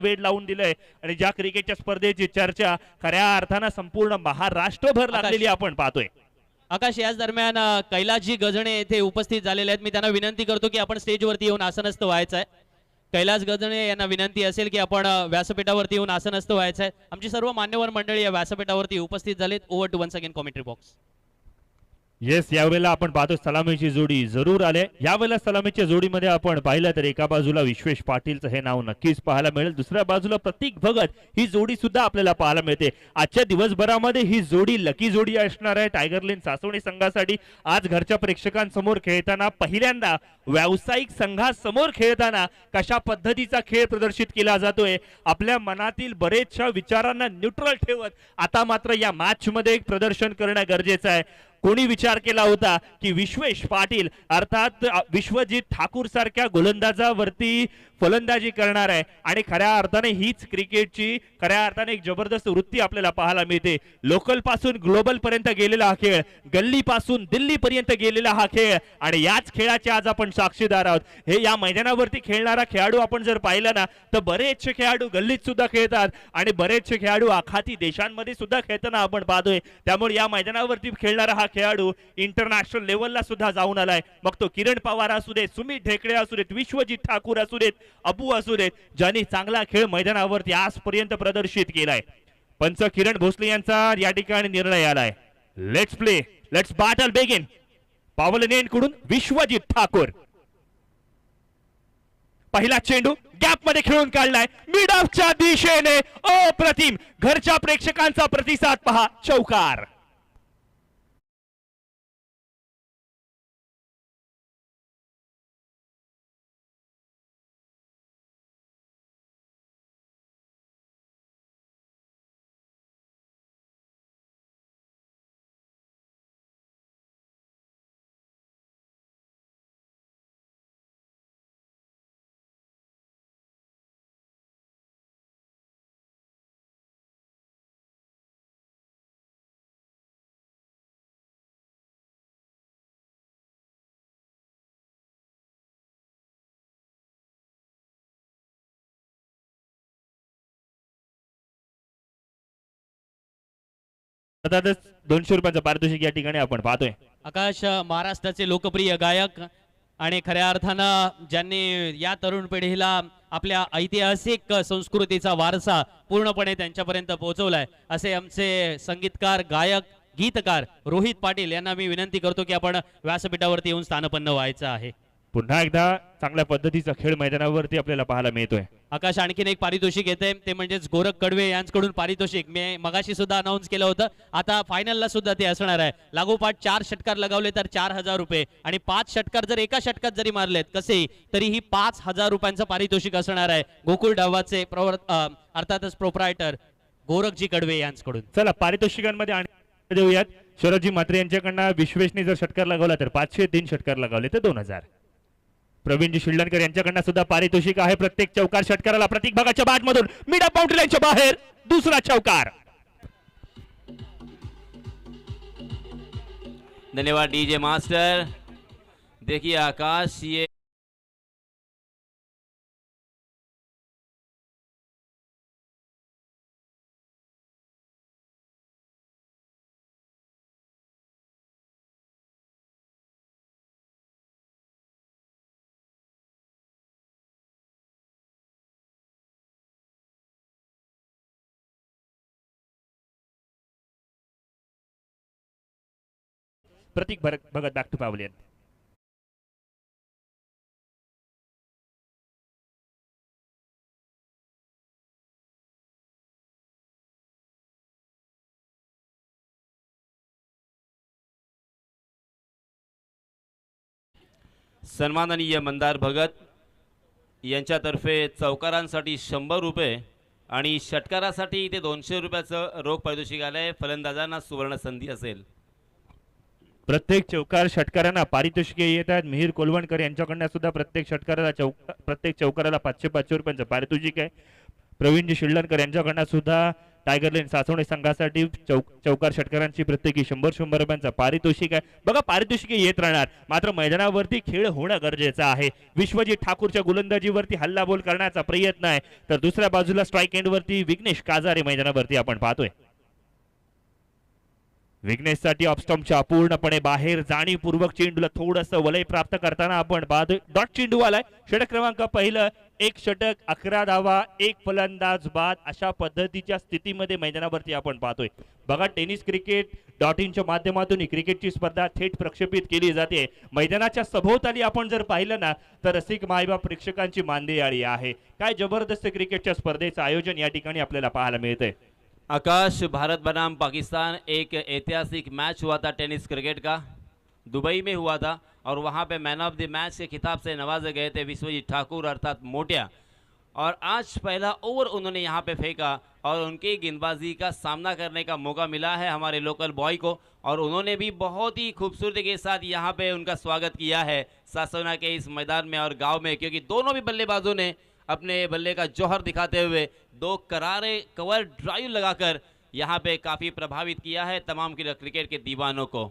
वेळ लावून दिलंय आणि ज्या क्रिकेटच्या स्पर्धेची चर्चा खऱ्या अर्थानं संपूर्ण महाराष्ट्रभर लागलेली आपण पाहतोय। आकाश, याच दरम्यान कैलासजी गजणे येथे उपस्थित झालेले आहेत। मी त्यांना विनंती करतो की आपण स्टेजवरती येऊन आसनस्थ व्हायचं आहे। कैलास गजणे यांना विनंती असेल की आपण व्यासपीठावरती येऊन आसनस्थ व्हायचं आहे। आमची सर्व मान्यवर मंडळी या व्यासपीठावरती उपस्थित झालेत। Over to once again commentary box. Yes, यावेळेला आपण पाहतो सलामीची जोडी जरूर आले। यावेळेला सलामीच्या जोडीमध्ये आपण पाहिलं तर एका बाजूला विश्वेश पाटीलचं हे नाव नक्कीच पाहायला मिळेल, दुसऱ्या बाजूला प्रतीक भगत ही जोडी सुद्धा आपल्याला पाहायला मिळते। आजच्या दिवसभरामध्ये ही जोडी लकी जोडी असणार आहे टायगर लेन सासवणी संघासाठी। आज घरच्या प्रेक्षकांसमोर खेळताना पहिल्यांदा व्यावसायिक संघासमोर खेळताना कशा पद्धतीचा खेळ प्रदर्शित केला जातोय, आपल्या मनातील बरेचशा विचारांना न्यूट्रल ठेवत आता मात्र या मॅच मध्ये एक प्रदर्शन करणं गरजेचं आहे। कोणी विचार केला होता की विश्वेश पाटील अर्थात विश्वजित ठाकूर सारख्या गोलंदाजावरती फलंदाजी करणार आहे आणि खऱ्या अर्थाने हीच क्रिकेटची खऱ्या अर्थाने एक जबरदस्त वृत्ती आपल्याला पाहायला मिळते। लोकल पासून ग्लोबल पर्यंत गेलेला हा खेळ, गल्ली पासून दिल्ली पर्यंत गेलेला हा खेळ आणि याच खेळाचे आज आपण साक्षीदार आहोत। हे या मैदानावरती खेळणारा खेळाडू आपण जर पाहिला ना तर बरेचसे खेळाडू गल्लीत सुद्धा खेळतात आणि बरेचसे खेळाडू आखाती देशांमध्ये सुद्धा खेळताना आपण पाहतोय। त्यामुळे या मैदानावरती खेळणारा हा खेळाडू इंटरनॅशनल लेवलला सुद्धा जाऊन आलाय। मग तो किरण पवार असू देत, सुमित ढेकळे असू देत, विश्वजित ठाकूर असू देत, अबू असू देत, ज्यांनी चांगला खेळ मैदानावरती आजपर्यंत प्रदर्शित केलाय। पंच किरण भोसले यांचा या ठिकाणी निर्णय आलाय। Let's play, let's battle begin. पावल नेन कडून विश्वजित ठाकूर, पहिला चेंडू गॅप मध्ये खेळून काढलाय मिड ऑफच्या दिशेने, अप्रतिम। घरच्या प्रेक्षकांचा प्रतिसाद पहा, चौकार। अर्थातच 200 रुपयाचं पारितोषिक या ठिकाणी आपण पाहतोय। आकाश, महाराष्ट्राचे लोकप्रिय गायक आणि खऱ्या अर्थानं ज्यांनी या तरुण पिढीला आपल्या ऐतिहासिक संस्कृतीचा वारसा पूर्णपणे त्यांच्यापर्यंत पोहोचवलाय असे आमचे संगीतकार, गायक, गीतकार रोहित पाटील यांना मी विनंती करतो की आपण व्यासपीठावरती येऊन स्थानपन्न व्हायचं आहे। पुन्हा एकदा चांगल्या पद्धतीचा खेळ मैदानावरती आपल्याला पाहायला मिळतोय। आकाश, आणखीन एक पारितोषिक येते ते म्हणजेच गोरख कडवे यांच्याकडून पारितोषिक मी मगाशी सुद्धा अनाऊन्स केलं होतं। आता फायनलला सुद्धा ते असणार आहे। लागोपाठ 4 षटकार लगावले तर 4000 रुपये आणि 5 षटकार जर एका षटकात जरी मारलेत कसे तरीही 5000 रुपयांचं पारितोषिक असणार आहे गोकुळ डावाचे अर्थातच प्रोप्रायटर गोरखजी कडवे यांच्याकडून। चला पारितोषिकांमध्ये आणि देऊयात। शरदजी म्हात्रे यांच्याकडनं विश्वेशने जर षटकार लगावला तर 500, 3 षटकार लगावले तर 2000। प्रवीणजी शिल्लणकर यांच्याकडनं सुद्धा पारितोषिक आहे प्रत्येक चौकार षटकाराला। प्रतीक भगतच्या बॅट मधून मिड ऑफ बाउंड्री लाईनच्या बाहेर दुसरा चौकार। धन्यवाद डीजे मास्टर। देखिए आकाश, ये प्रतीक भगत बॅक टू पॅव्हलियन। सन्माननीय मंदार भगत यांच्यातर्फे चौकारांसाठी 100 रुपये आणि षटकारासाठी इथे 200 रुपयाचं रोख पारितोषिक आलंय। फलंदाजांना सुवर्ण संधी असेल। प्रत्येक चौकार षटकारांना पारितोषिके येत आहेत। मिहिर कोलवणकर यांच्याकडनं सुद्धा प्रत्येक चौकाराला 500 रुपयांचं पारितोषिक आहे। प्रवीणजी शिल्लणकर यांच्याकडनं सुद्धा टायगर लेन सासवणे संघासाठी चौकार षटकारांची प्रत्येकी 100 रुपयांचा पारितोषिक आहे. बघा पारितोषिके येत राहणार, मात्र मैदानावरती खेळ होणं गरजेचं आहे. विश्वजित ठाकूरच्या गोलंदाजीवरती हल्लाबोल करण्याचा प्रयत्न आहे, तर दुसऱ्या बाजूला स्ट्राईक एंडवरती विघ्नेश काजारे मैदानावरती आपण पाहतोय. विघ्नेशसाठी ऑफस्टॉपच्या पूर्णपणे बाहेर जाणीवपूर्वक चेंडूला थोडंसं वलय प्राप्त करताना आपण पाहतोय. डॉट चेंडू आलाय. षटक क्रमांक पहिलं, 1 षटक 11 धावा 1 फलंदाज बाद, अशा पद्धतीच्या स्थितीमध्ये मैदानावरती आपण पाहतोय. बघा टेनिस क्रिकेट .in च्या माध्यमातून ही क्रिकेटची स्पर्धा थेट प्रक्षेपित केली जाते. मैदानाच्या सभोवताली आपण जर पाहिलं ना तर रसिक मायबाप प्रेक्षकांची मांदियाळी आहे. काय जबरदस्त क्रिकेटच्या स्पर्धेचं आयोजन या ठिकाणी आपल्याला पाहायला मिळतंय. आकाश, भारत बनाम पाकिस्तान एक ऐतिहासिक मैच हुआ था टेनिस क्रिकेट का, दुबई में हुआ था और वहां पे मैन ऑफ द मैच के खिताब से नवाजे गए थे विश्वजीत ठाकुर अर्थात मोटिया। और आज पहला ओवर उन्होंने यहां पे फेंका और उनकी गेंदबाजी का सामना करने का मौका मिला है हमारे लोकल बॉय को, और उन्होंने भी बहुत ही खूबसूरती के साथ यहां पे उनका स्वागत किया है सासवना के इस मैदान में और गाँव में, क्योंकि दोनों भी बल्लेबाजों ने अपने बल्ले का जौहर दिखाते हुए 2 करारे कवर ड्राइव लगाकर यहां पे काफी प्रभावित किया है तमाम क्रिकेट के दीवानों को।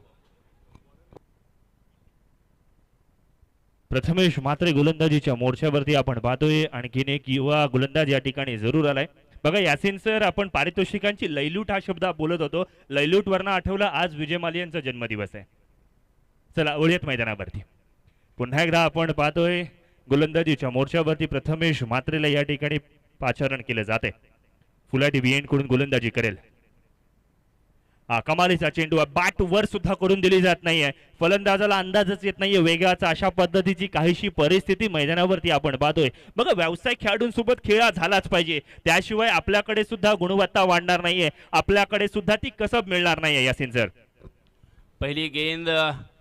प्रथमेश मात्रे गोलंदाजीच्या मोर्चावरती आपण पाहतोय. आणखीन एक युवा गोलंदाज या ठिकाणी जरूर आलाय. बघा यासिन सर, आपण पारितोषिकांची लैलूट हा शब्द बोलत होतो. लैलूट वरनं आठवलं आज विजय माल्या यांचा जन्मदिवस आहे. चला वळूयात मैदानावरती. पुन्हा एकदा आपण पाहतोय गोलंदाजीच्या मोर्चावरती प्रथमेश मात्रेला या ठिकाणी पाचारण केलं जाते. फुलाटी बिएंड कडून गोलंदाजी करेल. कमालीचा चेंडू बॅट वर सुद्धा करून दिली जात नाहीये. फलंदाजाला अंदाजच येत नाहीये वेगाचा. अशा पद्धतीची काहीशी परिस्थिती मैदानावरती आपण पाहतोय. बघा व्यावसायिक खेळाडूंसोबत खेळ झालाच पाहिजे, त्याशिवाय आपल्याकडे सुद्धा गुणवत्ता वाढणार नाहीये, आपल्याकडे सुद्धा ती कसब मिळणार नाहीये. यासिन सर, पहली गेंद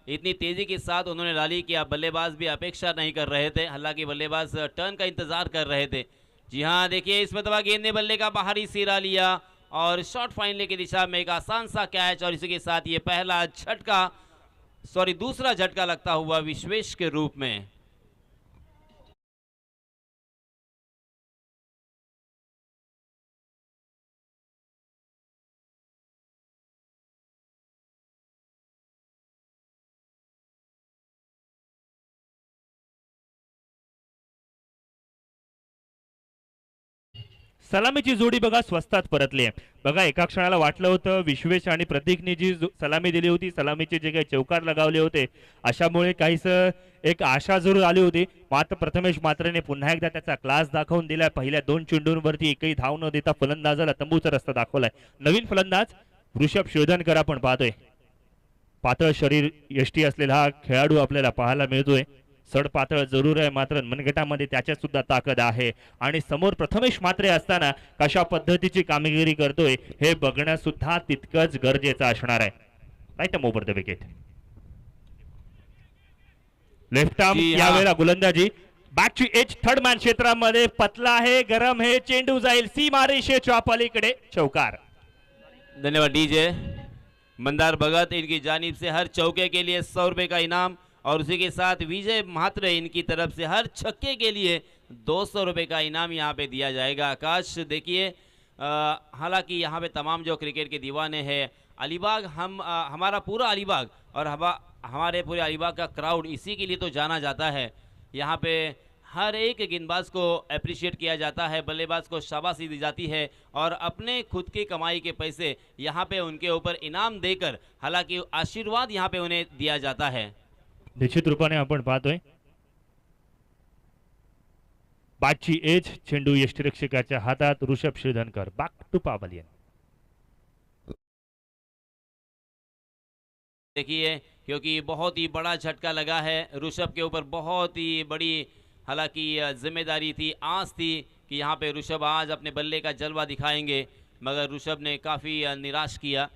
इतनी तेजी के साथ उन्होंने डाली कि अब बल्लेबाज भी अपेक्षा नहीं कर रहे थे, हालांकि बल्लेबाज टर्न का इंतजार कर रहे थे। जी हाँ, देखिए इस मरतबा गेंद ने बल्ले का बाहरी सिरा लिया और शॉर्ट फाइनल की दिशा में एक आसान सा कैच, और इसी के साथ ये दूसरा झटका लगता हुआ विश्वेश के रूप में। सलामीची जोडी बघा स्वस्तात परतली आहे. बघा एका क्षणाला वाटलं होतं विश्वेश आणि प्रतीकने जी सलामी दिली होती, सलामीचे जे काही चौकार लगावले होते, अशामुळे काहीस एक आशा जरूर आली होती. मात्र प्रथमेश मात्रेने पुन्हा एकदा त्याचा क्लास दाखवून दिलाय. पहिल्या 2 चेंडूंवरती एकही धाव न देता फलंदाजाला तंबूचा रस्ता दाखवलाय. नवीन फलंदाज ऋषभ शिरधनकर आपण पाहतोय. पातळ शरीर यष्टी असलेला हा खेळाडू आपल्याला पाहायला मिळतोय. सड पातळ जरूर आहे, मात्र मनगटामध्ये त्याच्यात सुद्धा ताकद आहे. आणि समोर प्रथमेश मात्रे असताना कशा पद्धतीची कामगिरी करतोय हे बघणं सुद्धा तितकंच गरजेचं असणार आहे. Right arm over the wicket. Left arm यावेळेला गोलंदाजी. बॅटची एज थर्ड मॅन क्षेत्रामध्ये पतला आहे, गरम है, चेंडू जाईल सीमारेषेच्या पलीकडे, चौकार. धन्यवाद डीजे मंदार भगत, इनकी जानिब से हर चौके के लिए 100 रुपए का इनाम, और उसी के साथ विजय म्हात्रे इनकी तरफ से हर छक्के के लिए 200 रुपए का इनाम यहाँ पे दिया जाएगा। आकाश देखिए, हालांकि यहाँ पे तमाम जो क्रिकेट के दीवाने हैं, अलीबाग हमारा पूरा अलीबाग और हमारे पूरे अलीबाग का क्राउड इसी के लिए तो जाना जाता है। यहाँ पे हर एक गेंदबाज को अप्रिशिएट किया जाता है, बल्लेबाज को शाबाशी दी जाती है, और अपने खुद की कमाई के पैसे यहाँ पे उनके ऊपर इनाम देकर हालांकि आशीर्वाद यहाँ पे उन्हें दिया जाता है। निश्चित रूपाने आपण पाहतोय बॅटची एज, चेंडू यष्टिरक्षकाच्या हातात. Rishabh Shirdhankar back to pavilion. देखिए, क्योंकि बहुत ही बड़ा झटका लगा है ऋषभ के ऊपर, बहुत ही बड़ी हालांकि जिम्मेदारी थी, आस थी कि यहाँ पे ऋषभ आज अपने बल्ले का जलवा दिखाएंगे, मगर ऋषभ ने काफ़ी निराश किया,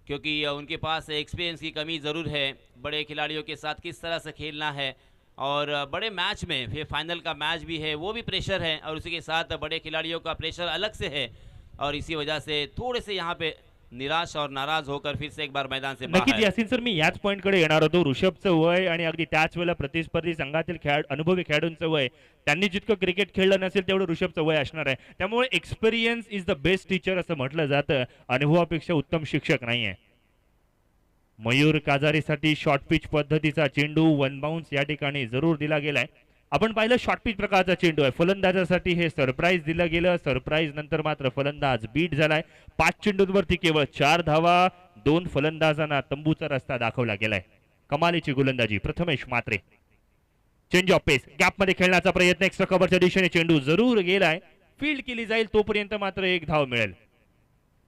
क्योंकि उनके पास एक्सपीरियंस की कमी ज़रूर है। बड़े खिलाड़ियों के साथ किस तरह से खेलना है, और बड़े मैच में फिर फाइनल का मैच भी है, वो भी प्रेशर है, और उसी के साथ बड़े खिलाड़ियों का प्रेशर अलग से है, और इसी वजह से थोड़े से यहाँ पे निराश और नाराज होकर फिर से एक बार मैदान से नक्कीच बाहर। यासिन सर, मी याच पॉइंट कडे येणार होतो. ऋषभचं वय आणि अगदी त्याच वेळेला प्रतिस्पर्धी संघातील अनुभवी खेळाडूंचं वय, त्यांनी जितकं क्रिकेट खेळलं नसेल तेवढं ऋषभचं वय असणार आहे. त्यामुळे experience is the best teacher असं म्हटलं जातं. अनुभवापेक्षा उत्तम शिक्षक नाहीये. मयूर काजारीसाठी शॉर्ट पिच पद्धतीचा चेंडू वन बाउन्स या ठिकाणी जरूर दिला गेलाय. आपण पाहिलं शॉर्ट पिच प्रकारचा चेंडू आहे. फलंदाजासाठी हे सरप्राईज दिलं गेलं. सरप्राईज नंतर मात्र फलंदाज बीट झालाय. 5 चेंडूंवरती केवळ 4 धावा. 2 फलंदाजांना तंबूचा रस्ता दाखवला गेलाय. कमालीची गोलंदाजी प्रथमेश म्हात्रे. चेंज ऑफ पेस गॅपमध्ये खेळण्याचा प्रयत्न. एक्स्ट्रा कव्हरच्या दिशेने चेंडू जरूर गेलाय. फील्ड केली जाईल तोपर्यंत मात्र 1 धाव मिळेल.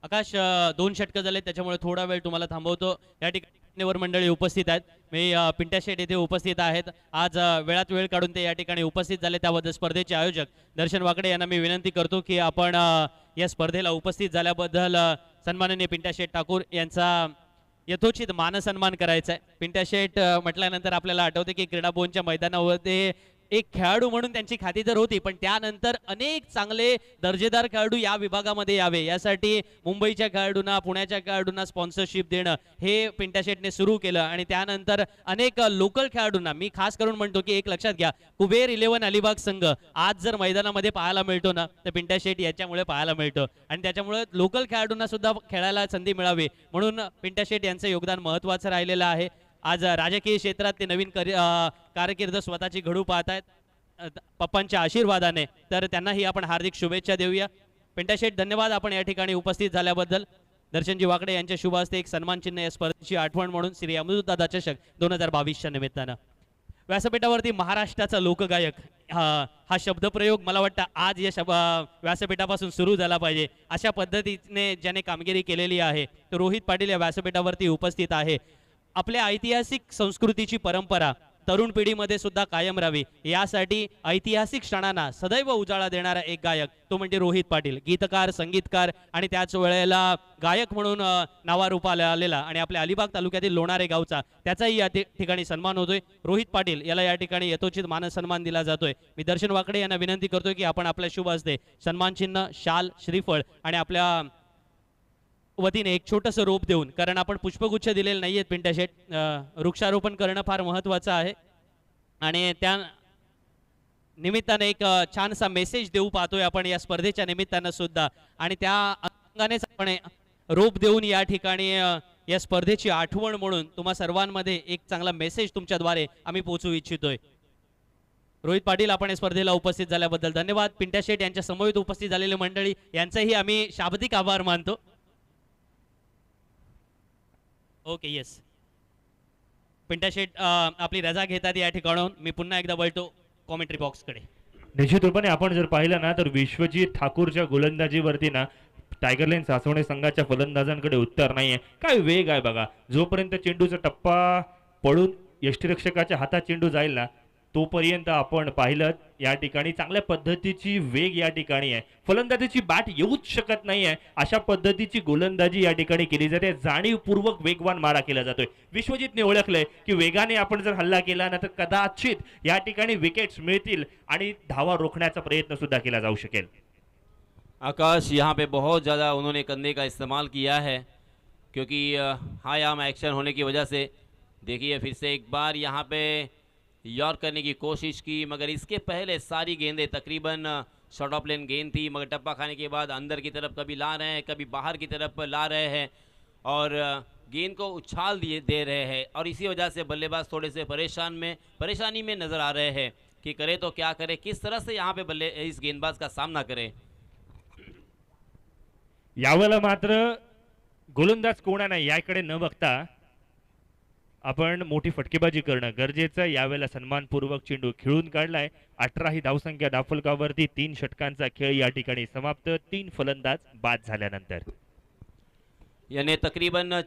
आकाश 2 षटकं झाले, त्याच्यामुळे थोडा वेळ तुम्हाला थांबवतो. या ठिकाणी मान्यवर मंडळी उपस्थित आहेत. मी पिंट्या शेट येथे उपस्थित आहेत. आज वेळात वेळ काढून ते या ठिकाणी उपस्थित झाले, त्याबद्दल स्पर्धेचे आयोजक दर्शन वाकडे यांना मी विनंती करतो की आपण या स्पर्धेला उपस्थित झाल्याबद्दल सन्माननीय पिंट्या शेट ठाकूर यांचा यथोचित मानसन्मान करायचा आहे. पिंट्या शेट म्हटल्यानंतर आपल्याला आठवते की क्रीडा भवनच्या मैदानावर एक खेळाडू म्हणून त्यांची ख्याती तर होती, पण त्यानंतर अनेक चांगले दर्जेदार खेळाडू या विभागामध्ये यावे यासाठी मुंबईच्या खेळाडूंना, पुण्याच्या खेळाडूंना स्पॉन्सरशिप देणं हे पिंट्या शेटने सुरू केलं. आणि त्यानंतर अनेक लोकल खेळाडूंना, मी खास करून म्हणतो की एक लक्षात घ्या, कुबेर 11 अलिबाग संघ आज जर मैदानामध्ये पाहायला मिळतो ना, तर पिंट्या शेट याच्यामुळे पाहायला मिळतं. आणि त्याच्यामुळे लोकल खेळाडूंना सुद्धा खेळायला संधी मिळावी म्हणून पिंट्या शेट यांचं योगदान महत्त्वाचं राहिलेलं आहे. आज राजकीय क्षेत्रात ते नवीन कारकीर्द स्वतःची घडू पाहत आहेत पप्पांच्या आशीर्वादाने, तर त्यांनाही आपण हार्दिक शुभेच्छा देऊया. पिंट्या शेट धन्यवाद आपण या ठिकाणी उपस्थित झाल्याबद्दल. दर्शनजी वाकडे यांच्या शुभ हस्ते एक सन्मान चिन्ह या स्पर्धेची आठवण म्हणून श्री अमृतदादा चषक 2022च्या निमित्तानं. व्यासपीठावरती महाराष्ट्राचा लोकगायक हा शब्दप्रयोग मला वाटतं आज या व्यासपीठापासून सुरू झाला पाहिजे. अशा पद्धतीने ज्याने कामगिरी केलेली आहे तो रोहित पाटील या व्यासपीठावरती उपस्थित आहे. आपल्या ऐतिहासिक संस्कृतीची परंपरा तरुण पिढीमध्ये सुद्धा कायम राहावी यासाठी ऐतिहासिक क्षणांना सदैव उजाळा देणारा एक गायक तो म्हणजे रोहित पाटील. गीतकार, संगीतकार आणि त्याच वेळेला गायक म्हणून नावारूपाला आलेला आणि आपल्या अलिबाग तालुक्यातील लोणारे गावचा त्याचाही या ठिकाणी सन्मान होतोय. रोहित पाटील याला या ठिकाणी यथोचित मानसन्मान दिला जातोय. मी दर्शन वाकडे यांना विनंती करतोय की आपण आपल्या शुभ हस्ते सन्मान चिन्ह, शाल, श्रीफळ आणि आपल्या वतीने एक छोटंसं रोप देऊन, कारण आपण पुष्पगुच्छ दिलेले नाहीयेत पिंट्या शेट, वृक्षारोपण करणं फार महत्त्वाचं आहे आणि त्या निमित्ताने एक छानसा मेसेज देऊ पाहतोय आपण या स्पर्धेच्या निमित्तानं सुद्धा. आणि त्या अंगानेच आपण रोप देऊन या ठिकाणी या स्पर्धेची आठवण म्हणून तुम्हा सर्वांमध्ये एक चांगला मेसेज तुमच्याद्वारे आम्ही पोहोचवू इच्छितोय. रोहित पाटील आपण या स्पर्धेला उपस्थित झाल्याबद्दल धन्यवाद. पिंट्या शेट यांच्या समवेत उपस्थित झालेले मंडळी यांचाही आम्ही शाब्दिक आभार मानतो. ओके, येस, पिंट्या शेट आपली रजा घेतात या ठिकाणाहून. मी पुन्हा एकदा वळतो कॉमेंट्री बॉक्सकडे. निश्चित रूपाने आपण जर पाहिलं ना तर विश्वजीत ठाकूरच्या गोलंदाजीवरती ना टायगर लाईन सासवणे संघाच्या फलंदाजांकडे उत्तर नाहीये. काय वेग आहे बघा. जोपर्यंत चेंडूचा टप्पा पडून यष्टिरक्षकाच्या हातात चेंडू जाईल ना तोपर्यंत आपण पाहिलं या ठिकाणी चांगल्या पद्धतीची वेग या ठिकाणी आहे. फलंदाजीची बॅट येऊच शकत नाही आहे अशा पद्धतीची गोलंदाजी या ठिकाणी केली जाते. जाणीवपूर्वक वेगवान मारा केला जातोय. विश्वजीतने ओळखलंय की वेगाने आपण जर हल्ला केला ना तर कदाचित या ठिकाणी विकेट्स मिळतील आणि धावा रोखण्याचा प्रयत्न सुद्धा केला जाऊ शकेल. आकाश, यहाँ पे बहुत ज़्यादा उन्होंने कंधे का इस्तेमाल किया है क्योंकि हाई आर्म एक्शन होने की वजह से. देखिए फिर से एक बार यहाँ पे यॉर्क करने की कोशिश की, मगर इसके पहले सारी गेंदें तकरीबन शॉर्ट ऑफ लेन गेंद थी, मगर टप्पा खाने के बाद अंदर की तरफ कभी ला रहे हैं, कभी बाहर की तरफ ला रहे हैं और गेंद को उछाल दे रहे हैं. और इसी वजह से बल्लेबाज थोड़े से परेशानी में नज़र आ रहे हैं कि करे तो क्या करे, किस तरह से यहाँ पे इस गेंदबाज का सामना करे. यावेळेला मात्र गोलंदाज कोण आहे याकडे न बघता आपण मोठी फटकेबाजी करणं गरजेचं आहे. यावेळेला सन्मानपूर्वक चेंडू खेळून काढलाय. 18 ही धावसंख्या धाफलकावरती 3 षटकांचा खेळ या ठिकाणी समाप्त. 3 फलंदाज बाद झाल्यानंतर यानी तकरीबन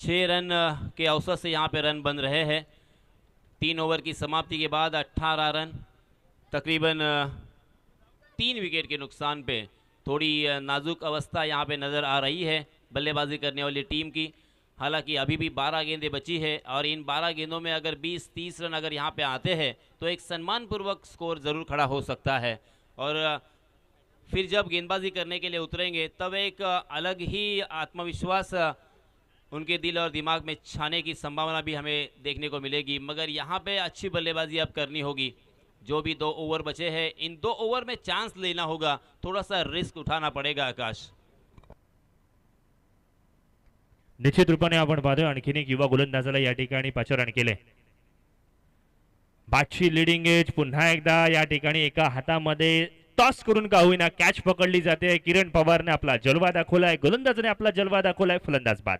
6 रन के औसत से यहाँ पे रन बन रहे हैं. 3 ओवर की समाप्ति के बाद 18 रन, तकरीबन 3 विकेट के नुकसान पे थोड़ी नाजुक अवस्था यहाँ पे नज़र आ रही है बल्लेबाजी करने वाली टीम की. हालांकि अभी भी 12 गेंदें बची है और इन 12 गेंदों में अगर 20-30 रन अगर यहाँ पे आते हैं तो एक सम्मानपूर्वक स्कोर ज़रूर खड़ा हो सकता है. और फिर जब गेंदबाजी करने के लिए उतरेंगे तब एक अलग ही आत्मविश्वास उनके दिल और दिमाग में छाने की संभावना भी हमें देखने को मिलेगी। मगर यहाँ पे अच्छी बल्लेबाजी अब करनी होगी। जो भी 2 ओवर बचे हैं, इन 2 ओवर में चांस लेना होगा, थोड़ा सा रिस्क उठाना पड़ेगा आकाश। निश्चित रूपाने आपण पाहतोय आणखीन एक युवा गोलंदाजाला या ठिकाणी पाचारण केले। बादशी लिडिंग एज पुन्हा एकदा या ठिकाणी एका हातामध्ये टॉस करून का होईना कॅच पकडली जाते। किरण पवारने आपला जलवा दाखवलाय, गोलंदाजाने आपला जलवा दाखवलाय, फलंदाज बाद।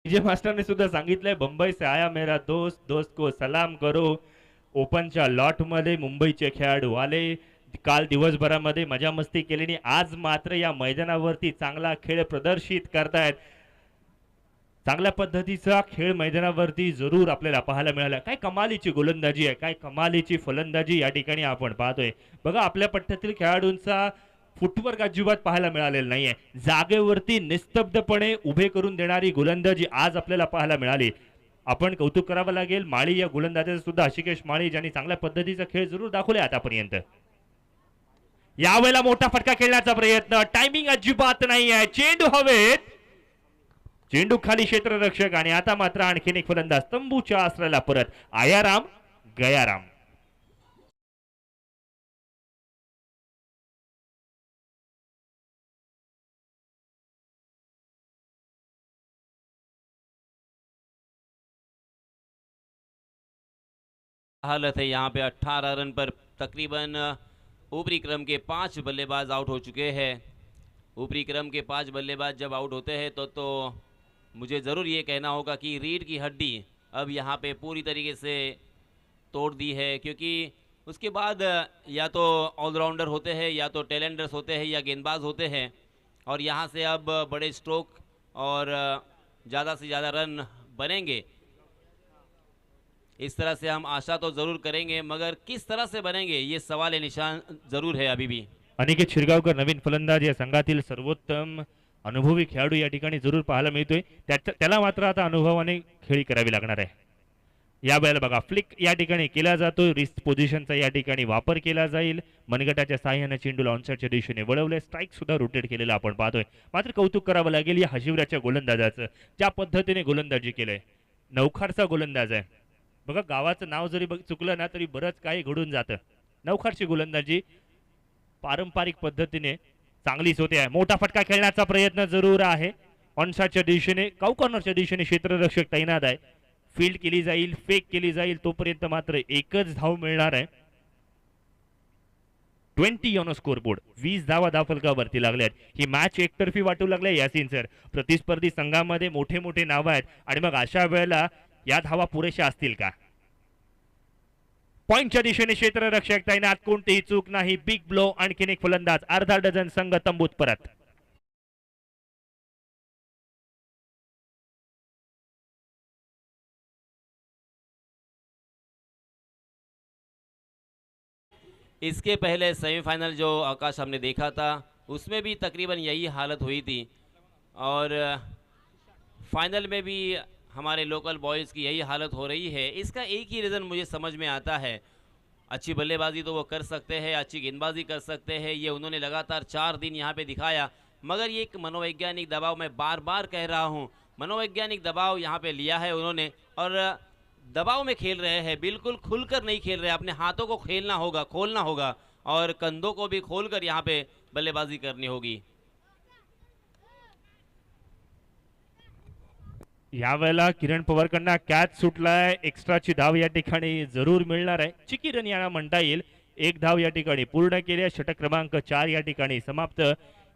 विजय मास्टरने सुद्धा सांगितलंय, मुंबई से आया मेरा दोस्त, दोस्त को सलाम करो। ओपनच्या लॉट मध्ये मुंबईचे खेळाडू आले, काल दिवसभरामध्ये मजा मस्ती केली, आज मात्र या मैदानावरती चांगला खेळ प्रदर्शित करतायत। चांगल्या पद्धतीचा खेळ मैदानावरती जरूर आपल्याला पाहायला मिळाला। काय कमालीची गोलंदाजी आहे, काय कमालीची फलंदाजी या ठिकाणी आपण पाहतोय। बघा आपल्या पट्ट्यातील खेळाडूंचा फुटवर्क अजिबात पाहायला मिळालेला नाहीये। जागेवरती निस्तब्धपणे उभे करून देणारी गोलंदाजी आज आपल्याला पाहायला मिळाली। आपण कौतुक करावं लागेल माळी या गोलंदाजाचं सुद्धा, आशिकेश माळी, ज्यांनी चांगल्या पद्धतीचा खेळ जरूर दाखवले आतापर्यंत। यावेळेला मोठा फटका खेळण्याचा प्रयत्न, टायमिंग अजिबात नाही आहे, चेंडू हवेत, चेंडू खाली क्षेत्ररक्षक आणि आता मात्र आणखीन एक फलंदाज तंबूच्या आश्रयाला परत, आयाराम गयाराम। हालत है यहाँ पे 18 रन पर तकरीबन ऊपरी क्रम के 5 बल्लेबाज आउट हो चुके हैं। ऊपरी क्रम के 5 बल्लेबाज जब आउट होते हैं तो मुझे ज़रूर ये कहना होगा कि रीढ़ की हड्डी अब यहाँ पे पूरी तरीके से तोड़ दी है, क्योंकि उसके बाद या तो ऑलराउंडर होते हैं, या तो टेलेंडर्स होते हैं, या गेंदबाज होते हैं, और यहाँ से अब बड़े स्ट्रोक और ज़्यादा से ज़्यादा रन बनेंगे। इस तरह से हम आशा तो ज़रूर करेंगे, मगर किस तरह से बनेंगे ये सवाल निशान ज़रूर है अभी भी। अनिकेत शिरगावकर नवीन फलंदाज, या संघातील सर्वोत्तम अनुभवी खेळाडू या ठिकाणी जरूर पाहायला मिळतोय। त्याला मात्र आता अनुभवाने खेळी करावी लागणार आहे। या वेळेला बघा फ्लिक या ठिकाणी केला जातो, रिस्ट पोझिशनचा या ठिकाणी वापर केला जाईल। मनगटाच्या साहाय्याने चेंडूला ऑनसाइडच्या दिशेने वळवले, स्ट्राइक सुद्धा रोटेट केलेला आपण पाहतोय। मात्र कौतुक करावं लागेल या हशिवऱ्याच्या गोलंदाजाचं, ज्या पद्धतीने गोलंदाजी केलंय। नवखारचा गोलंदाज आहे बघा, गावाचं नाव जरी चुकलं ना तरी बरंच काही घडून जातं। नवखारची गोलंदाजी पारंपरिक पद्धतीने चांगलीच होते आहे। मोठा फटका खेळण्याचा प्रयत्न जरूर आहे, ऑनसाइडच्या दिशेने, काऊ कॉर्नरच्या दिशेने क्षेत्ररक्षक तैनात आहे। फील्ड केली जाईल, फेक केली जाईल, तोपर्यंत मात्र एकच धाव मिळणार आहे। 20 ऑन स्कोर बोर्ड, 20 धावा धावफलकावरती लागल्यात। ही मॅच एकतर्फी वाटू लागले यासीन सर। प्रतिस्पर्धी संघामध्ये मोठे मोठे नाव आहेत आणि मग अशा वेळेला या धावा पुरेशा असतील का? पॉइंटच्या दिशेने क्षेत्ररक्षक तैनात, कोणतीही चूक नाही, बिग ब्लो, आणखीन एक फलंदाज, अर्धा डझन संघ तंबूत परत। इसके पहले सेमीफाइनल जो आकाश हमने देखा था उसमें भी तकरीबन यही हालत हुई थी, और फाइनल में भी हमारे लोकल बॉयज़ की यही हालत हो रही है। इसका एक ही रीज़न मुझे समझ में आता है, अच्छी बल्लेबाजी तो वो कर सकते हैं, अच्छी गेंदबाजी कर सकते हैं, ये उन्होंने लगातार 4 दिन यहाँ पे दिखाया। मगर ये एक मनोवैज्ञानिक दबाव, मैं बार बार कह रहा हूँ, मनोवैज्ञानिक दबाव यहाँ पे लिया है उन्होंने, और दबाव में खेल रहे हैं, बिल्कुल खुलकर नहीं खेल रहे। अपने हाथों को खेलना होगा, खोलना होगा, और कंधों को भी खोलकर यहाँ पे बल्लेबाजी करनी होगी। यावेळेला किरण पवारकडनं कॅच सुटलाय, एक्स्ट्राची धाव या ठिकाणी जरूर मिळणार आहे। चिकी रन याला म्हणता येईल, एक धाव या ठिकाणी पूर्ण केली। षटक क्रमांक 4 या ठिकाणी समाप्त,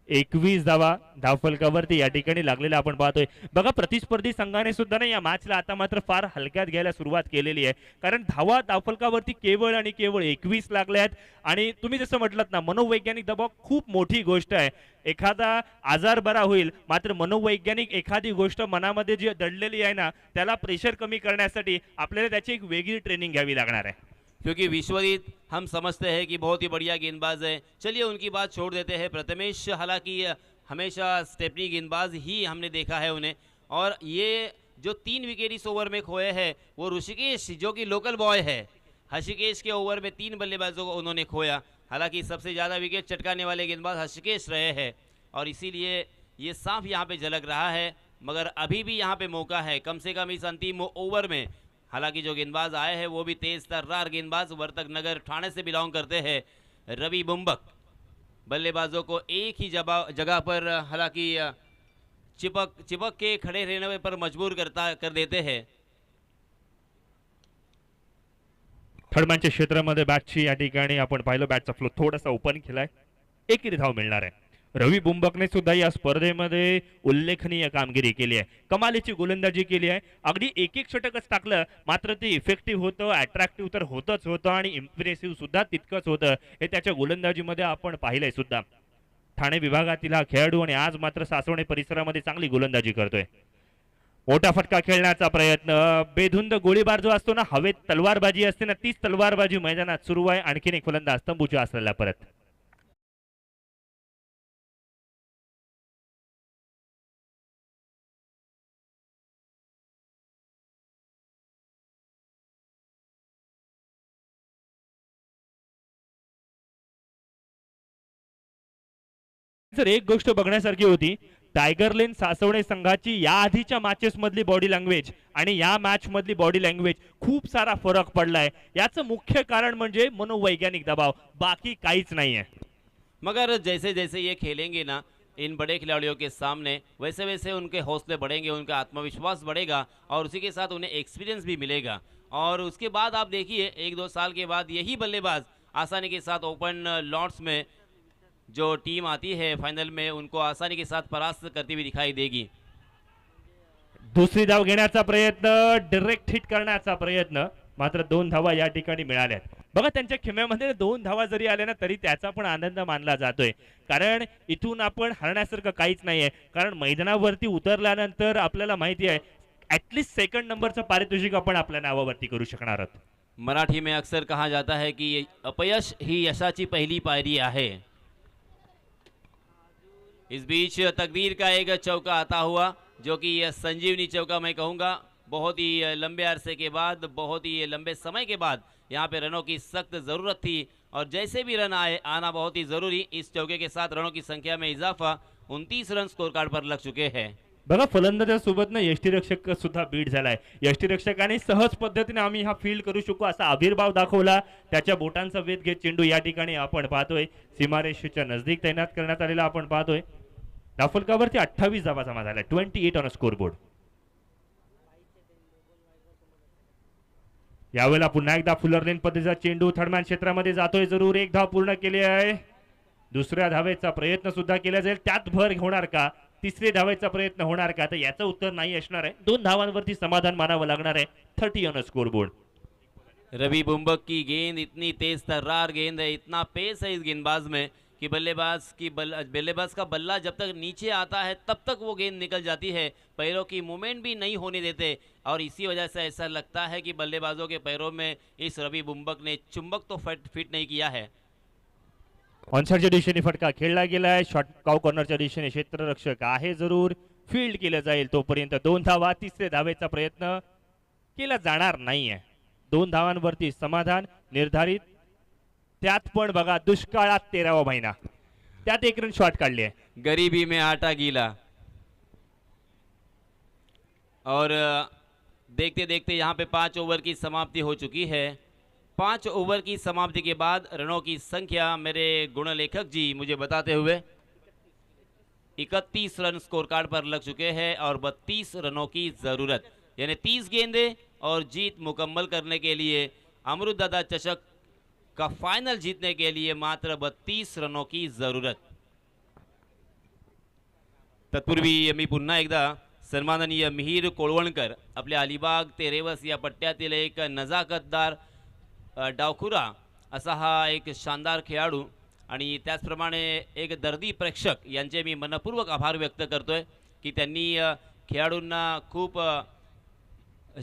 21 धावा धावफलकावरती या ठिकाणी लागलेला आपण पाहतोय। बघा प्रतिस्पर्धी संघाने सुद्धा ना या मॅचला आता मात्र फार हलक्यात घ्यायला सुरुवात केलेली आहे, कारण धावा धावफलकावरती केवळ आणि केवळ 21 लागल्या आहेत। आणि तुम्ही जसं म्हटलात ना, मनोवैज्ञानिक दबाव खूप मोठी गोष्ट आहे। एखादा आजार बरा होईल, मात्र मनोवैज्ञानिक एखादी गोष्ट मनामध्ये जी दडलेली आहे ना, त्याला प्रेशर कमी करण्यासाठी आपल्याला त्याची एक वेगळी ट्रेनिंग घ्यावी लागणार आहे। क्योंकि विश्वजीत हम समझते हैं कि बहुत ही बढ़िया गेंदबाज है। चलिए उनकी बात छोड़ देते हैं। प्रथमेश हालांकि हमेशा स्टेपनी गेंदबाज ही हमने देखा है उन्हें, और ये जो 3 विकेट इस ओवर में खोए हैं वो ऋषिकेश जो कि लोकल बॉय है, ऋषिकेश के ओवर में 3 बल्लेबाजों को उन्होंने खोया। हालांकि सबसे ज़्यादा विकेट चटकाने वाले गेंदबाज ऋषिकेश रहे हैं और इसीलिए ये साफ यहाँ पे झलक रहा है। मगर अभी भी यहाँ पे मौका है कम से कम इस अंतिम ओवर में। हालांकि जो गेंदबाज आए हैं वो भी तेज तर्रार गेंदबाज वर्तक नगर ठाणे से बिलोंग करते हैं। रवि बुम्बक बल्लेबाजों को एक ही जगह पर हालांकि चिपक के खड़े रहने पर मजबूर कर देते हैं। थर्डमॅनच्या क्षेत्रामध्ये बॅटची या ठिकाणी आपण पाहिलं बॅटचा फ्लो थोडासा ओपन केलाय, एकेरी धाव मिळणार आहे। रवी बुम्बकने सुद्धा या स्पर्धेमध्ये उल्लेखनीय कामगिरी केली आहे, कमालीची गोलंदाजी केली आहे। अगदी एक षटकच टाकलं मात्र ते इफेक्टिव्ह होतं, अट्रॅक्टिव्ह तर होतच होतं आणि इम्प्रेसिव्ह सुद्धा तितकंच होतं, हे त्याच्या गोलंदाजीमध्ये आपण पाहिलंय सुद्धा। ठाणे विभागातील हा खेळाडू आणि आज मात्र सासवणे परिसरामध्ये चांगली गोलंदाजी करतोय। मोठा फटका खेळण्याचा प्रयत्न, बेधुंद गोळीबार जो असतो ना, हवेत तलवारबाजी असते ना, तीच तलवारबाजी मैदानात सुरू आहे। आणखीन एक फलंदाज तंबूच्या असलेला परत जर एक गोष्ट बघण्यासारखी होती, टायगर लेन सासवणे संघाची या आधीच्या मॅचेस मधली बॉडी लँग्वेज आणि या मॅच मधली बॉडी लँग्वेज खूप सारा फरक पडलाय। याचं मुख्य कारण म्हणजे मनोवैज्ञानिक दबाव, बाकी काहीच नाहीये। मगर जैसे जैसे ये खेलेंगे ना इन बड़े खिलाड़ियों के सामने, वैसे वैसे उनके हौसले बढ़ेंगे, उनका आत्मविश्वास बढ़ेगा और उसी के साथ उन्हें एक्सपीरियंस भी मिलेगा। और उसके बाद आप देखिए 1-2 साल के बाद यही बल्लेबाज आसानी के साथ ओपन लॉर्ड्स में जो टीम आती है फाइनल में उनको आसानी के साथ परास्त करती हुई दिखाई देगी। दुसरी धाव घेण्याचा प्रयत्न, डायरेक्ट हिट करण्याचा प्रयत्न, मात्र 2 धावा या ठिकाणी मिळाल्या। बघा त्यांच्या खेम्यामध्ये 2 धावा जरी आल्या ना तरी त्याचा पण आनंद मानला जातोय, कारण इथून आपण हरण्यासारखं काहीच नाहीये। कारण मैदानावरती उतरल्यानंतर आपल्याला माहिती आहे ऍटलीस्ट सेकंड नंबरचं पारितोषिक आपण आपल्या नावावरती करू शकणार आहोत। मराठी में अक्सर कहा जाता है कि अपयश ही यशाची पहिली पायरी आहे। इस बीच तकदीर का एक चौका आता हुआ जो कि संजीवनी चौका मैं कहूँगा। बहुत ही लंबे अरसे के बाद, बहुत ही लंबे समय के बाद यहाँ पे रनों की सख्त ज़रूरत थी और जैसे भी रन आना बहुत ही ज़रूरी। इस चौके के साथ रनों की संख्या में इजाफा, 29 रन स्कोर कार्ड पर लग चुके हैं। बघा फलंदाजासोबत ना यष्टीरक्षक सुद्धा बीट झालाय। यष्टीरक्षकाने सहज पद्धतीने आम्ही हा फील्ड करू शकू असा आविर्भाव दाखवला। त्याच्या बोटांचा वेध घेत चेंडू या ठिकाणी आपण पाहतोय सीमारेषेच्या नजदीक तैनात करण्यात आलेला आपण पाहतोय। धावफलकावरती 28 धावा जमा झाल्या, 28 ऑन स्कोर बोर्ड। यावेळेला पुन्हा एकदा फुलर लेन पद्धतीचा चेंडू थर्डमॅन क्षेत्रामध्ये जातोय, जरूर 1 धाव पूर्ण केली आहे। दुसऱ्या धावेचा प्रयत्न सुद्धा केला जाईल, त्यात भर होणार का? तिसरे धावेचा प्रयत्न होणार का? तर याचं उत्तर नाही असणार आहे। 2 धावांवरती समाधान मानावं लागणार आहे। 30 ऑन स्कोर बोर्ड। रवि बुम्बक की गेंद इतनी तेज तर्रार गेंद है, इतना पेस है इस गेंदबाज में कि बल्लेबाज का बल्ला जब तक नीचे आता है तब तक वो गेंद निकल जाती है, पैरों की मूवमेंट भी नहीं होने देते। और इसी वजह से ऐसा लगता है कि बल्लेबाजों के पैरों में इस रवि बुम्बक ने चुंबक तो फिट नहीं किया है। ऑनसाइडच्या दिशेने फटका खेळला गेलाय, शॉट काउ कॉर्नरच्या दिशेने क्षेत्ररक्षक आहे, जरूर फील्ड केलं जाईल। तोपर्यंत 2 धावा, तिसरे धावेचा प्रयत्न केला जाणार नाहीये। 2 धावांवरती समाधान निर्धारित, त्यात पण बघा दुष्काळात 13वा महिना, त्यात 1 रन शॉट काढली आहे। गरीबी में आटा गीला। और देखते देखते यहाँ पे 5 ओवर की समाप्ति हो चुकी है। 5 ओवर की समाप्ति के बाद रनों की संख्या मेरे गुणलेखक जी मुझे बताते हुए 31 रन स्कोर कार्ड पर लग चुके हैं और 32 रनों की ज़रूरत, यानी 30 गेंदें और जीत मुकम्मल करने के लिए अमृतदादा चषक का फाइनल जीतने के लिए मात्र 32 रनों की ज़रूरत। तत्पूर्वी मी पुन्हा एकदा सन्माननीय मिहीर कोळवणकर आपल्या अलिबाग ते रेवस या पट्ट्यातील एक नजाकतदार डावखुरा असा हा एक शानदार खेळाडू आणि त्याचप्रमाणे एक दर्दी प्रेक्षक यांचे मी मनपूर्वक आभार व्यक्त करतोय की त्यांनी खेळाडूंना खूप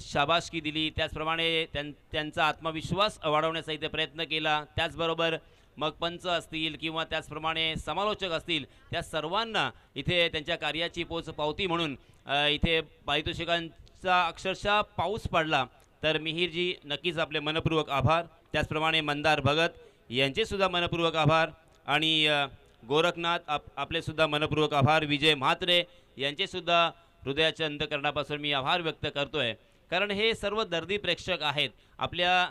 शाबासकी दिली, त्याचप्रमाणे त्यांचा आत्मविश्वास वाढवण्याचा इथे प्रयत्न केला. त्याचबरोबर मग पंच असतील किंवा त्याचप्रमाणे समालोचक असतील, त्या सर्वांना इथे त्यांच्या कार्याची पोचपावती म्हणून इथे पारितोषिकांचा अक्षरशः पाऊस पडला. तर मिहीरजी नक्कीच आपले मनपूर्वक आभार. त्याचप्रमाणे मंदार भगत यांचेसुद्धा मनपूर्वक आभार आणि गोरखनाथ आपले सुद्धा मनपूर्वक आभार. विजय म्हात्रे यांचेसुद्धा हृदयाच्या अंतकरणापासून मी आभार व्यक्त करतोय, कारण हे सर्व दर्दी प्रेक्षक आहेत. आपल्या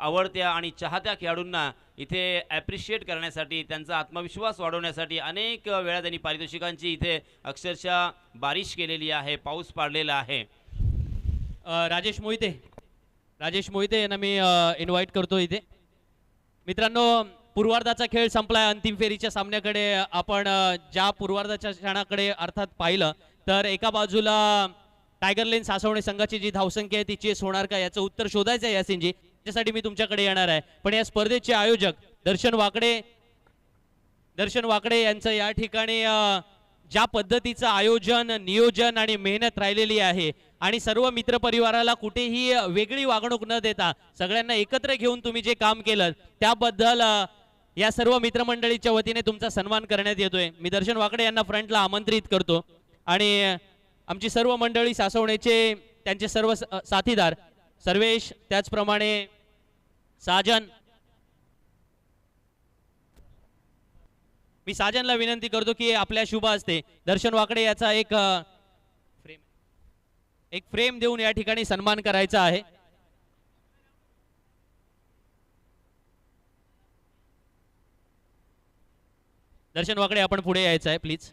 आवडत्या आणि चाहत्या खेळाडूंना इथे ॲप्रिशिएट करण्यासाठी, त्यांचा आत्मविश्वास वाढवण्यासाठी अनेक वेळा त्यांनी पारितोषिकांची इथे अक्षरशः बारिश केलेली आहे, पाऊस पाडलेला आहे. राजेश मोहिते यांना मी इन्व्हाइट करतो इथे. मित्रांनो, पूर्वार्धाचा खेळ संपलाय. अंतिम फेरीच्या सामन्याकडे आपण ज्या पूर्वार्धाच्या क्षणाकडे अर्थात पाहिलं तर एका बाजूला टायगर लेन सासवणे संघाची जी धावसंख्या आहे ती चेस होणार का याचं उत्तर शोधायचं आहे यासिनजी. त्यासाठी मी तुमच्याकडे येणार आहे. पण या स्पर्धेचे आयोजक दर्शन वाकडे यांचं या ठिकाणी ज्या पद्धतीचं आयोजन, नियोजन आणि मेहनत राहिलेली आहे आणि सर्व मित्रपरिवाराला कुठेही वेगळी वागणूक न देता सगळ्यांना एकत्र घेऊन तुम्ही जे काम केलं त्याबद्दल या सर्व मित्रमंडळीच्या वतीने तुमचा सन्मान करण्यात येतोय. मी दर्शन वाकडे यांना फ्रंटला आमंत्रित करतो आणि आमची सर्व मंडळी सासवण्याचे त्यांचे सर्व साथीदार सर्वेश, त्याचप्रमाणे साजन, मी साजनला विनंती करतो की आपल्या शुभ हस्ते दर्शन वाकडे याचा एक फ्रेम देऊन या ठिकाणी सन्मान करायचा आहे. दर्शन वाकडे आपण पुढे यायचं आहे प्लीज.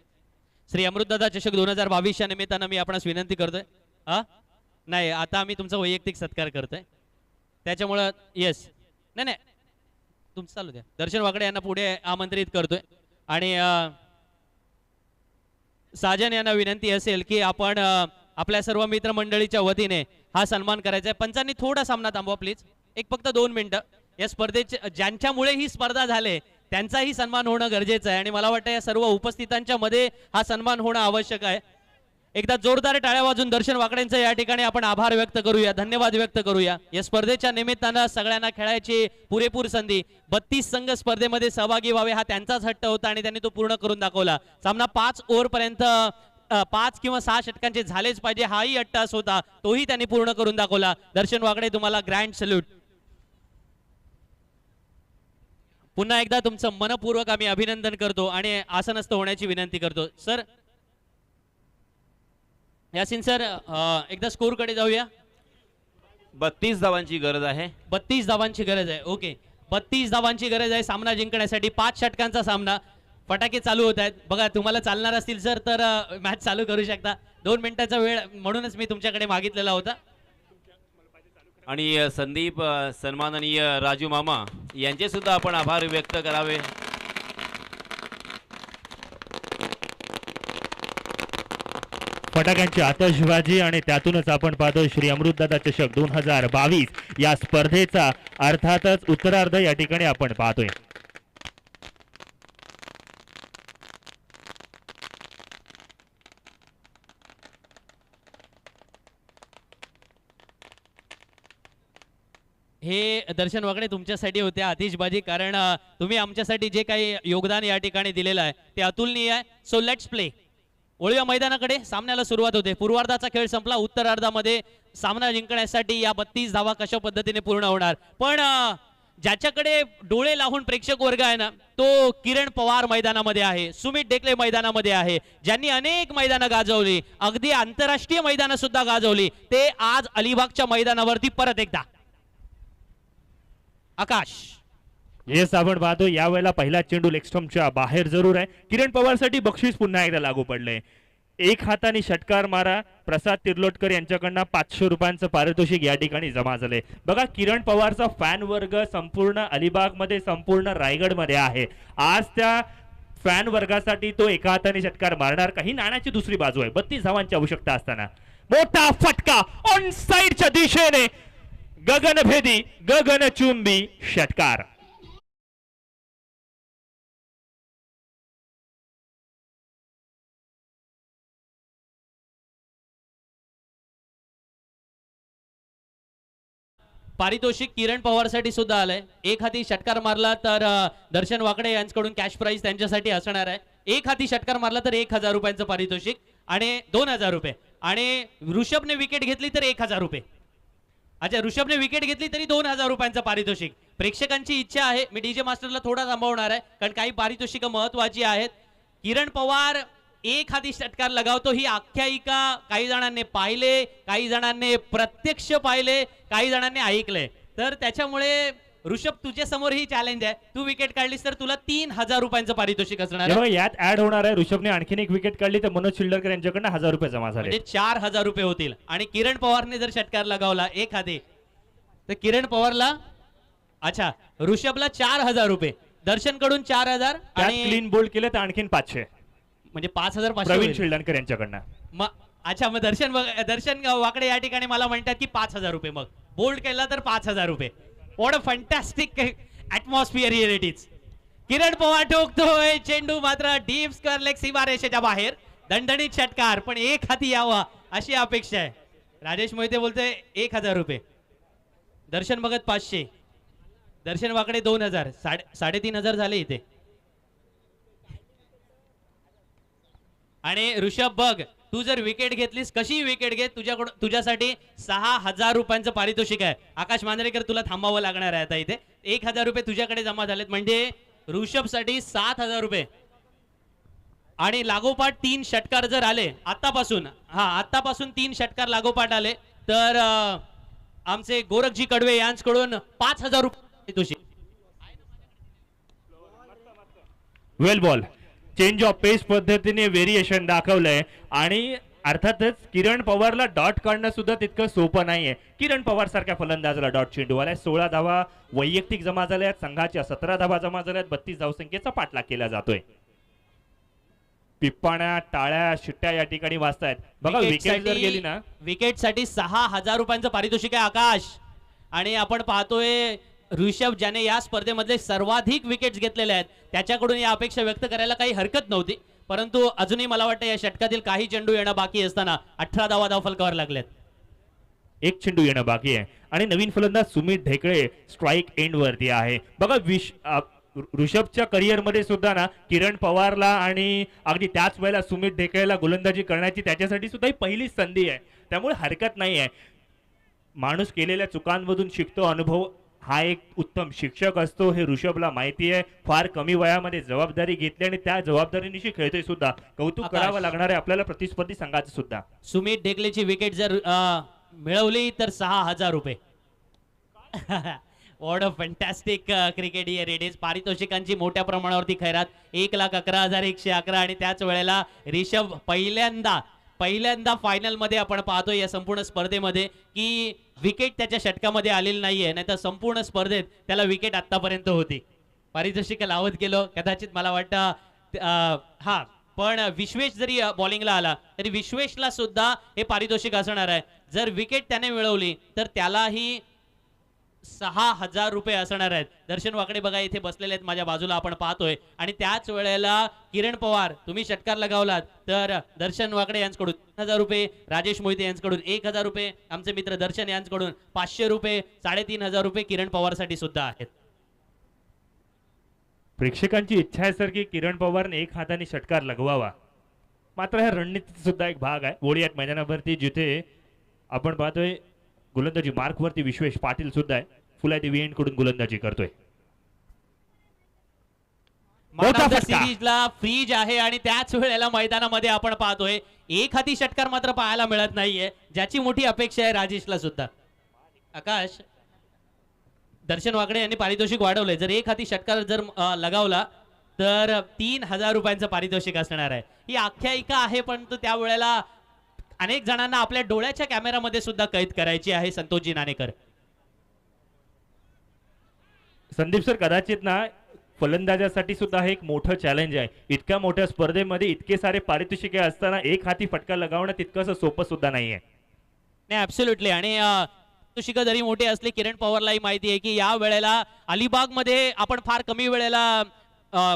श्री अमृतदादा चषक 2022 च्या निमित्तानं मी आपणास विनंती करतोय. नाही, आता आम्ही तुमचा वैयक्तिक सत्कार करतोय त्याच्यामुळं येस, नाही तुमचं चालू द्या. दर्शन वाकडे यांना पुढे आमंत्रित करतोय आणि साजन यांना विनंती असेल की आपण आपल्या सर्व मित्रमंडळीच्या वतीने हा सन्मान करायचा आहे. पंचांनी थोडा सामना थांबवा प्लीज, फक्त 2 मिनिटं. या स्पर्धेचे ज्यांच्यामुळे ही स्पर्धा झाले त्यांचाही सन्मान होणं गरजेचं आहे आणि मला वाटतं या सर्व उपस्थितांच्या मध्ये हा सन्मान होणं आवश्यक आहे. एकदा जोरदार टाळ्या वाजून दर्शन वाकड्यांचा या ठिकाणी आपण आभार व्यक्त करूया, धन्यवाद व्यक्त करूया. या स्पर्धेच्या निमित्तानं सगळ्यांना खेळायची पुरेपूर संधी. 32 संघ स्पर्धेमध्ये सहभागी व्हावे हा त्यांचाच हट्ट होता आणि त्यांनी तो पूर्ण करून दाखवला. सामना 5 ओव्हर पर्यंत 5 किंवा 6 षटकांचे झालेच पाहिजे हाही हट्ट होता, तोही त्यांनी पूर्ण करून दाखवला. दर्शन वाकडे तुम्हाला ग्रँड सल्यूट. पुन्हा एकदा तुमचं मनपूर्वक आम्ही अभिनंदन करतो आणि आसनस्थ होण्याची विनंती करतो. सर, यासिन सर, एकदा स्कोर कडे जाऊया. 32 धावांची गरज आहे. 32 धावांची गरज आहे. ओके, 32 धावांची गरज आहे सामना जिंकण्यासाठी. 5 षटकांचा सामना. फटाके चालू होत आहेत. बघा, तुम्हाला चालणार असतील सर तर मॅच चालू करू शकता. 2 मिनिटाचा वेळ म्हणूनच मी तुमच्याकडे मागितलेला होता. आणि संदीप, सन्माननीय राजू मामा यांचे सुद्धा आपण आभार व्यक्त करावे. फटाक्यांची आतषबाजी आणि त्यातूनच आपण पाहतो श्री अमृतदादा चषक 2022 या स्पर्धेचा अर्थातच उत्तरार्ध या ठिकाणी आपण पाहतोय. हे दर्शन वाकडे तुमच्यासाठी होते आतिषबाजी, कारण तुम्ही आमच्यासाठी जे काही योगदान या ठिकाणी दिलेलं आहे ते अतुलनीय आहे. So let's play. वळूया मैदानाकडे. सामन्याला सुरुवात होते. पूर्वार्धाचा खेळ संपला. उत्तरार्धामध्ये सामना जिंकण्यासाठी या 32 धावा कशा पद्धतीने पूर्ण होणार, पण ज्याच्याकडे डोळे लावून प्रेक्षक वर्ग आहे ना तो किरण पवार मैदानामध्ये आहे, सुमित डेकले मैदानामध्ये आहे, ज्यांनी अनेक मैदानं गाजवली, अगदी आंतरराष्ट्रीय मैदानं सुद्धा गाजवली. ते आज अलिबागच्या मैदानावरती परत एकदा. आकाश, येस, आपण पाहतो यावेळेला पहिला चेंडू लेगस्टम्पच्या बाहेर जरूर आहे. किरण पवारसाठी बक्षीस पुन्हा एकदा लागू पडले. एक हाताने षटकार मारा. प्रसाद तिर्लोटकर यांच्याकडनं 500 रुपयांचं पारितोषिक या ठिकाणी जमा झाले. बघा, किरण पवारचा फॅन वर्ग संपूर्ण अलिबाग मध्ये, संपूर्ण रायगड मध्ये आहे. आज त्या फॅन वर्गासाठी तो एका हाताने षटकार मारणार का, ही नाण्याची दुसरी बाजू आहे. 32 धावांची आवश्यकता असताना मोठा फटका ऑन साइडच्या दिशेने, गगनभेदी, गगनचुंबी षटकार. पारितोषिक किरण पवारसाठी सुद्धा आलंय. एक हाती षटकार मारला तर दर्शन वाकडे यांच्याकडून कॅश प्राइज त्यांच्यासाठी असणार आहे. एक हाती षटकार मारला तर 1000 रुपयांचं पारितोषिक आणि 2000 रुपये. आणि ऋषभने विकेट घेतली तर 1000 रुपये. अच्छा, ऋषभने विकेट घेतली तरी 2000 रुपयांचं पारितोषिक. प्रेक्षकांची इच्छा आहे, मी डीजे मास्टरला थोडा थांबवणार आहे कारण काही पारितोषिक महत्वाची आहेत. किरण पवार एक हाती षटकार लगावतो ही आख्यायिका काही जणांनी पाहिले, काही जणांनी प्रत्यक्ष पाहिले, काही जणांनी ऐकले. तर त्याच्यामुळे ऋषभ तुझ्या समोर ही चॅलेंज आहे. तू विकेट काढलीस तर तुला 3000 रुपयांचं पारितोषिक असणार आहे. जेव्हा यात ऍड होणार आहे, ऋषभने आणखीन एक विकेट काढली तर मनोज शिल्डरकर यांच्याकडनं 1000 रुपये जमा झाले. म्हणजे 4000 रुपये होतील. आणि किरण पवारने जर षटकार लगावला एक हाती तर किरण पवारला, अच्छा, ऋषभला 4000 रुपये, दर्शन कडून 4000 आणि क्लीन बोल्ड केले तर आणखीन 500 म्हणजे 5500 प्रवीण होईल. शिल्डरकर यांच्याकडनं. अच्छा, मग दर्शन वाकडे या ठिकाणी मला म्हणतात की 5000 रुपये, मग बोल्ड केला तर 5000 रुपये. What a fantastic atmosphere here it is. Kiran Pawar ठोकतोय चेंडू मात्र डीप स्क्वेअर लेग सीमारेषेच्या बाहेर. दणदणीत षटकार, पण एक हाती यावा अशी अपेक्षा आहे. राजेश मोहिते बोलतोय 1000 रुपये, दर्शन भगत 500, दर्शन वाकडे 2000, 3500 झाले इथे. आणि ऋषभ बघ, तू जर विकेट घेतलीस, कशी विकेट घे, तुझ्यासाठी 6000 रुपयांचं पारितोषिक आहे. आकाश मांजरेकर तुला थांबावं लागणार आहे आता इथे. 1000 रुपये तुझ्याकडे जमा झालेत म्हणजे ऋषभ साठी 7000 रुपये. आणि लागोपाठ 3 षटकार जर आले आतापासून 3 षटकार लागोपाठ आले तर आमचे गोरखजी कडवे यांच्याकडून 5000 रुपये पारितोषिक. वेल बॉल, चेंज ऑफ पेस पद्धतीने व्हेरिएशन दाखवलंय. आणि अर्थातच किरण पवारला डॉट काढणं सुद्धा तितकं सोपं नाहीये. किरण पवार सारख्या फलंदाजाला डॉट चेंडू आलाय. 16 धावा वैयक्तिक जमा झाल्यात, संघाच्या 17 धावा जमा झाल्यात, 32 धावसंख्येचा पाठलाग केला जातोय. पिप्पाण्या, टाळ्या, शिट्ट्या या ठिकाणी वाजतायत. बघा विकेट जर गेली ना, विकेट साठी 6000 रुपयांचं पारितोषिक आहे आकाश. आणि आपण पाहतोय ऋषभ ज्याने या स्पर्धेमध्ये सर्वाधिक विकेट्स घेतलेल्या आहेत त्याच्याकडून या अपेक्षा व्यक्त करायला काही हरकत नव्हती. परंतु अजूनही मला वाटतं या षटकातील काही चेंडू येणं बाकी असताना 18 धावा धावफलकावर लागल्यात. एक चेंडू येणं बाकी आहे. आणि नवीन फलंदाज सुमित ढेकळे स्ट्राईक एंड वरती आहे. बघा ऋषभच्या करिअर मध्ये सुद्धा ना किरण पवारला आणि अगदी त्याच वेळेला सुमित ढेकळेला गोलंदाजी करण्याची त्याच्यासाठी सुद्धा ही पहिलीच संधी आहे. त्यामुळे हरकत नाही आहे. माणूस केलेल्या चुकांमधून शिकतो. अनुभव हा एक उत्तम शिक्षक असतो हे ऋषभला माहिती आहे. फार कमी वयामध्ये जबाबदारी घेतली आणि त्या जबाबदारीनिशी खेळतोय सुद्धा. कौतुक करावं लागणार आहे आपल्याला प्रतिस्पर्धी संघाचं सुद्धा. सुमित ढेकलेची विकेट जर मिळवली तर 6000 रुपये. What a fantastic cricket here it is. पारितोषिकांची मोठ्या प्रमाणावरती खैरात 1,11,111. आणि त्याच वेळेला ऋषभ पहिल्यांदा फायनल मध्ये आपण पाहतोय या संपूर्ण स्पर्धेमध्ये की विकेट त्याच्या षटकामध्ये आलेली नाहीये. नाहीतर संपूर्ण स्पर्धेत त्याला विकेट आतापर्यंत होती. पारितोषिक लावत गेलो कदाचित मला वाटतं पण विश्वेश जरी बॉलिंगला आला तरी विश्वेशला सुद्धा हे पारितोषिक असणार आहे. जर विकेट त्याने मिळवली तर त्यालाही 6000 रुपये असणार आहेत. दर्शन वाकडे बघा इथे बसलेले आहेत माझ्या बाजूला आपण पाहतोय. आणि त्याच वेळेला किरण पवार तुम्ही षटकार लगावलात तर दर्शन वाकडे यांच्याकडून 1000 रुपये, राजेश मोहिते यांच्याकडून 1000 रुपये, आमचे मित्र दर्शन यांच्याकडून 500 रुपये, 3500 रुपये किरण पवार साठी सुद्धा आहेत. प्रेक्षकांची इच्छा आहे सर की किरण पवारने एक हाताने षटकार लगवावा. मात्र ह्या रणनीतीचा सुद्धा एक भाग आहे. वोडियाट मैदानावरती जिथे आपण पाहतोय गोलंदाजी मार्क वरती विश्वेश पाटील सुद्धा आहे. फुला देवी एंड कडून गोलंदाजी करतोय. सिरीजला फ्रीज आहे आणि त्याच वेळेला मैदानामध्ये आपण पाहतोय एक हाती षटकार मात्र पाहायला मिळत नाहीये, ज्याची मोठी अपेक्षा आहे राजेशला सुद्धा. आकाश, दर्शन वाकडे यांनी पारितोषिक वाढवलंय. जर एक हाती षटकार जर लगावला तर 3000 रुपयांचं पारितोषिक असणार आहे. ही आख्यायिका आहे पण त्या वेळेला अनेक जणांना आपल्या डोळ्याच्या कॅमेरामध्ये सुद्धा कैद करायची आहे. संतोषजी नाणेकर. संदीप सर, कदाचित ना फलंदाजासाठी सुद्धा हे एक मोठं चॅलेंज आहे. इतक्या मोठ्या स्पर्धेमध्ये इतके सारे पारितोषिके असताना एक हाती फटका लगावणं तितकंसं सोपं सुद्धा नाहीये. नाही, ऍब्सोल्युटली. आणि पारितोषिक जरी मोठे असले किरण पवारलाही माहिती आहे की या वेळेला अलिबाग मध्ये आपण फार कमी वेळेला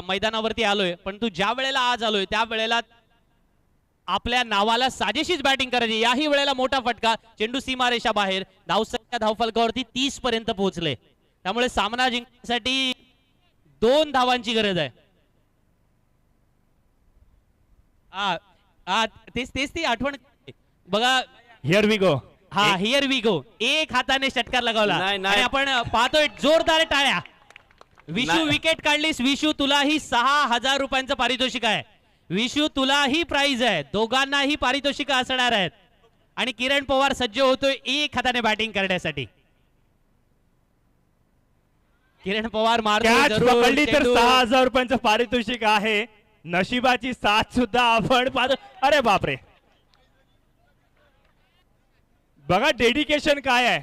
मैदानावरती आलोय, पण तू ज्या वेळेला आज आलोय त्या वेळेला आपल्या नावाला साजेशीच बॅटिंग करायची. याही वेळेला मोठा फटका, चेंडू सीमारेषा बाहेर. धावसंख्या धावफलकावरती 30 पर्यंत पोहोचले. त्यामुळे सामना जिंकण्यासाठी 2 धावांची गरज आहे. तेच ती आठवण बघा. Here we go. हा, हिअर वी गो. एक हाताने षटकार लगावला नाही, नाही. आणि आपण पाहतोय जोरदार टाळ्या. विशू नाही. विकेट काढलीस. विशू तुलाही 6,000 रुपयांचं पारितोषिक आहे. विशू तुलाही प्राइज आहे. दोघांनाही पारितोषिक असणार आहेत. आणि किरण पवार सज्ज होतोय एक हाताने बॅटिंग करण्यासाठी. किरण पवार मारतोय कॅच जरूर पकडली तर चेंडू. 6,000 रुपयांचं पारितोषिक आहे. नशिबाची साथ सुद्धा आपण पाहतो. अरे बापरे, बघा डेडिकेशन काय आहे.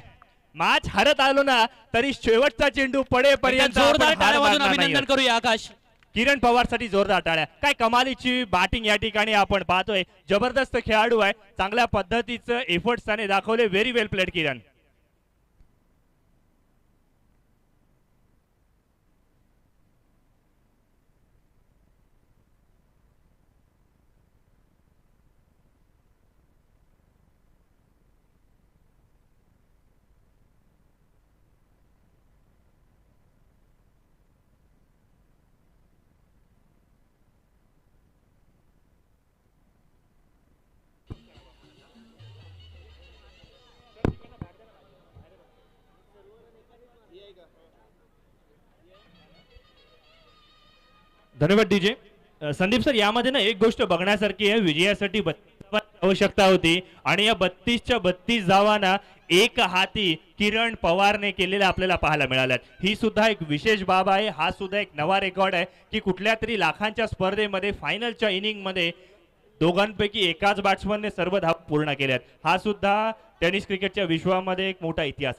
मॅच हरत आलो ना तरी शेवटचा चेंडू पडेपर्यंत आपण जोरदार हार टाळ्या वाजून मानणार अभिनंदन नाहीये. करूया आकाश. किरण पवार साठी जोरदार टाळ्या. काय कमालीची बॅटिंग या ठिकाणी आपण पाहतोय. जबरदस्त खेळाडू आहे. चांगल्या पद्धतीचं एफर्ट्स त्याने दाखवले. व्हेरी वेल प्लेड किरण. धन्यवाद डीजे. संदीप सर, यामध्ये ना एक गोष्ट बघण्यासारखी आहे. विजयासाठी 32 आवश्यकता होती आणि या 32च्या 32 धावांना एक हाती किरण पवारने केलेल्या आपल्याला पाहायला मिळाल्यात. ही सुद्धा एक विशेष बाब आहे. हा सुद्धा एक नवा रेकॉर्ड आहे की कुठल्या तरी लाखांच्या स्पर्धेमध्ये फायनलच्या इनिंग मध्ये दोघांपैकी एकाच बॅट्समनने सर्व धाव पूर्ण केल्यात. हा सुद्धा टेनिस क्रिकेटच्या विश्वामध्ये एक मोठा इतिहास